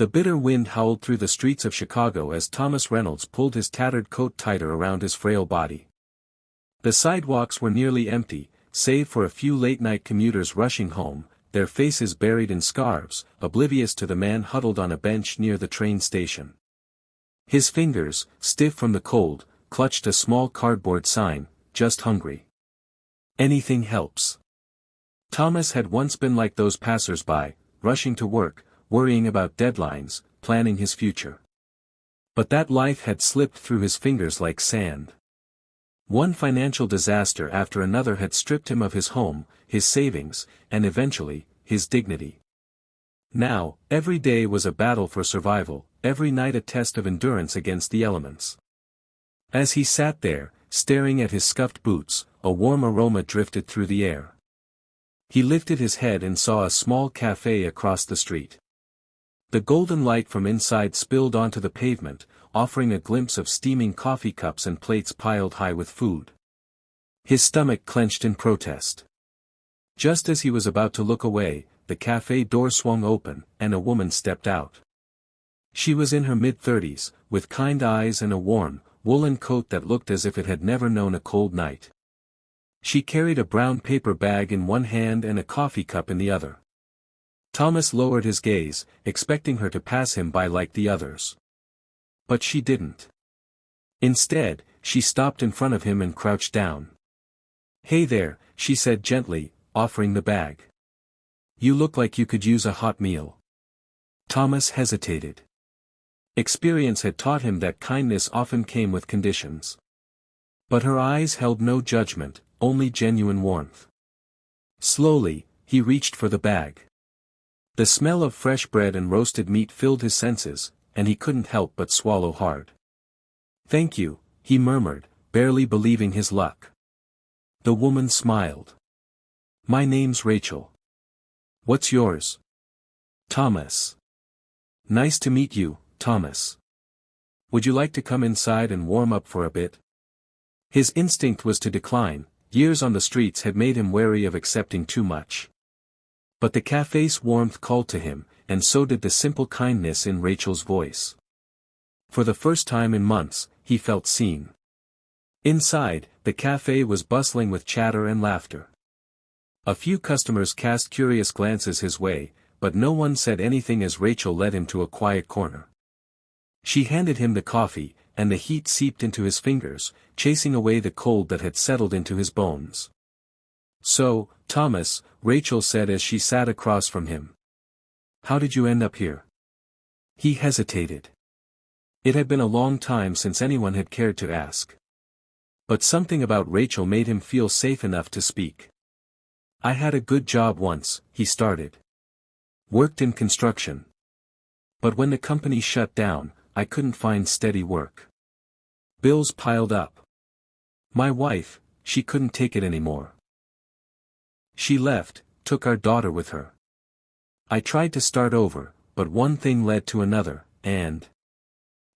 The bitter wind howled through the streets of Chicago as Thomas Reynolds pulled his tattered coat tighter around his frail body. The sidewalks were nearly empty, save for a few late-night commuters rushing home, their faces buried in scarves, oblivious to the man huddled on a bench near the train station. His fingers, stiff from the cold, clutched a small cardboard sign, "Just hungry. Anything helps." Thomas had once been like those passers-by, rushing to work, worrying about deadlines, planning his future. But that life had slipped through his fingers like sand. One financial disaster after another had stripped him of his home, his savings, and eventually, his dignity. Now, every day was a battle for survival, every night a test of endurance against the elements. As he sat there, staring at his scuffed boots, a warm aroma drifted through the air. He lifted his head and saw a small cafe across the street. The golden light from inside spilled onto the pavement, offering a glimpse of steaming coffee cups and plates piled high with food. His stomach clenched in protest. Just as he was about to look away, the cafe door swung open, and a woman stepped out. She was in her mid-30s, with kind eyes and a warm, woolen coat that looked as if it had never known a cold night. She carried a brown paper bag in one hand and a coffee cup in the other. Thomas lowered his gaze, expecting her to pass him by like the others. But she didn't. Instead, she stopped in front of him and crouched down. "Hey there," she said gently, offering the bag. "You look like you could use a hot meal." Thomas hesitated. Experience had taught him that kindness often came with conditions. But her eyes held no judgment, only genuine warmth. Slowly, he reached for the bag. The smell of fresh bread and roasted meat filled his senses, and he couldn't help but swallow hard. "Thank you," he murmured, barely believing his luck. The woman smiled. "My name's Rachel." "What's yours?" "Thomas." "Nice to meet you, Thomas. Would you like to come inside and warm up for a bit?" His instinct was to decline. Years on the streets had made him wary of accepting too much. But the cafe's warmth called to him, and so did the simple kindness in Rachel's voice. For the first time in months, he felt seen. Inside, the cafe was bustling with chatter and laughter. A few customers cast curious glances his way, but no one said anything as Rachel led him to a quiet corner. She handed him the coffee, and the heat seeped into his fingers, chasing away the cold that had settled into his bones. "So, Thomas," Rachel said as she sat across from him. "How did you end up here?" He hesitated. It had been a long time since anyone had cared to ask. But something about Rachel made him feel safe enough to speak. "I had a good job once," he started. "Worked in construction. But when the company shut down, I couldn't find steady work. Bills piled up. My wife, she couldn't take it anymore. She left, took our daughter with her. I tried to start over, but one thing led to another, and..."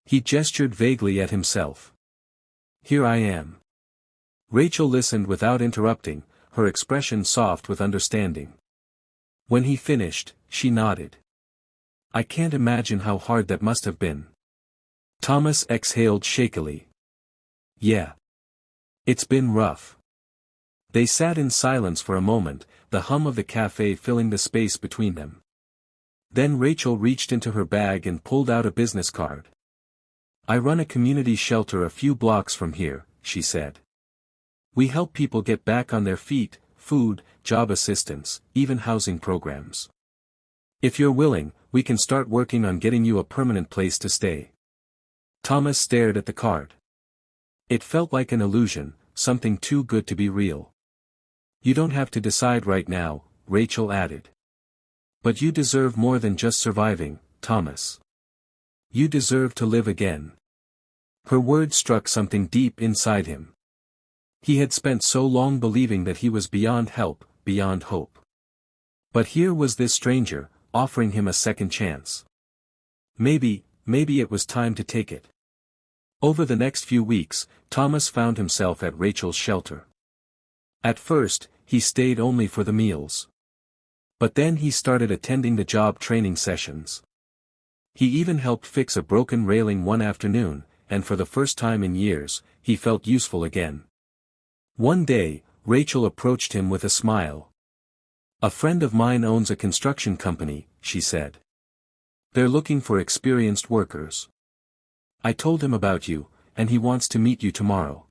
He gestured vaguely at himself. "Here I am." Rachel listened without interrupting, her expression soft with understanding. When he finished, she nodded. "I can't imagine how hard that must have been." Thomas exhaled shakily. "Yeah. It's been rough." They sat in silence for a moment, the hum of the cafe filling the space between them. Then Rachel reached into her bag and pulled out a business card. "I run a community shelter a few blocks from here," she said. "We help people get back on their feet, food, job assistance, even housing programs. If you're willing, we can start working on getting you a permanent place to stay." Thomas stared at the card. It felt like an illusion, something too good to be real. "You don't have to decide right now," Rachel added. "But you deserve more than just surviving, Thomas. You deserve to live again." Her words struck something deep inside him. He had spent so long believing that he was beyond help, beyond hope. But here was this stranger, offering him a second chance. Maybe it was time to take it. Over the next few weeks, Thomas found himself at Rachel's shelter. At first, he stayed only for the meals. But then he started attending the job training sessions. He even helped fix a broken railing one afternoon, and for the first time in years, he felt useful again. One day, Rachel approached him with a smile. "A friend of mine owns a construction company," she said. "They're looking for experienced workers. I told him about you, and he wants to meet you tomorrow."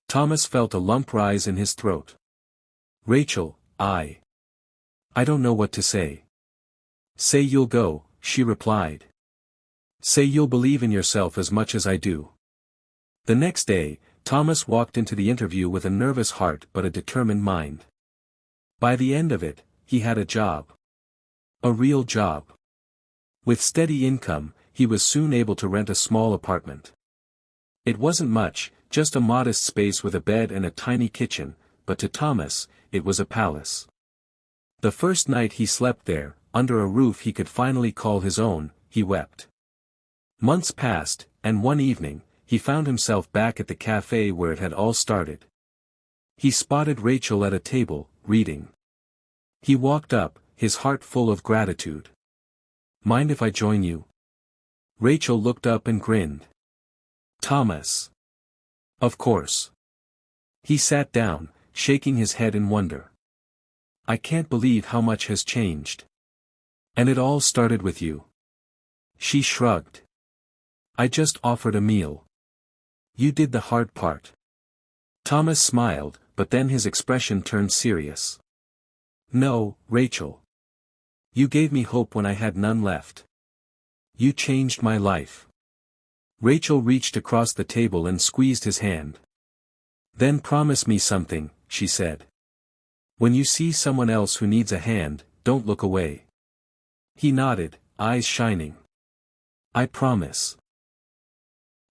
Thomas felt a lump rise in his throat. "Rachel, I don't know what to say." "Say you'll go," she replied. "Say you'll believe in yourself as much as I do." The next day, Thomas walked into the interview with a nervous heart but a determined mind. By the end of it, he had a job. A real job. With steady income, he was soon able to rent a small apartment. It wasn't much, just a modest space with a bed and a tiny kitchen, but to Thomas, it was a palace. The first night he slept there, under a roof he could finally call his own, he wept. Months passed, and one evening, he found himself back at the cafe where it had all started. He spotted Rachel at a table, reading. He walked up, his heart full of gratitude. "Mind if I join you?" Rachel looked up and grinned. "Thomas." "Of course." He sat down, shaking his head in wonder. "I can't believe how much has changed. And it all started with you." She shrugged. "I just offered a meal. You did the hard part." Thomas smiled, but then his expression turned serious. "No, Rachel. You gave me hope when I had none left. You changed my life." Rachel reached across the table and squeezed his hand. "Then promise me something," she said. "When you see someone else who needs a hand, don't look away." He nodded, eyes shining. "I promise."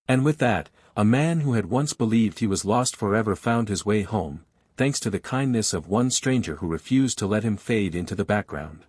And with that, a man who had once believed he was lost forever found his way home, thanks to the kindness of one stranger who refused to let him fade into the background.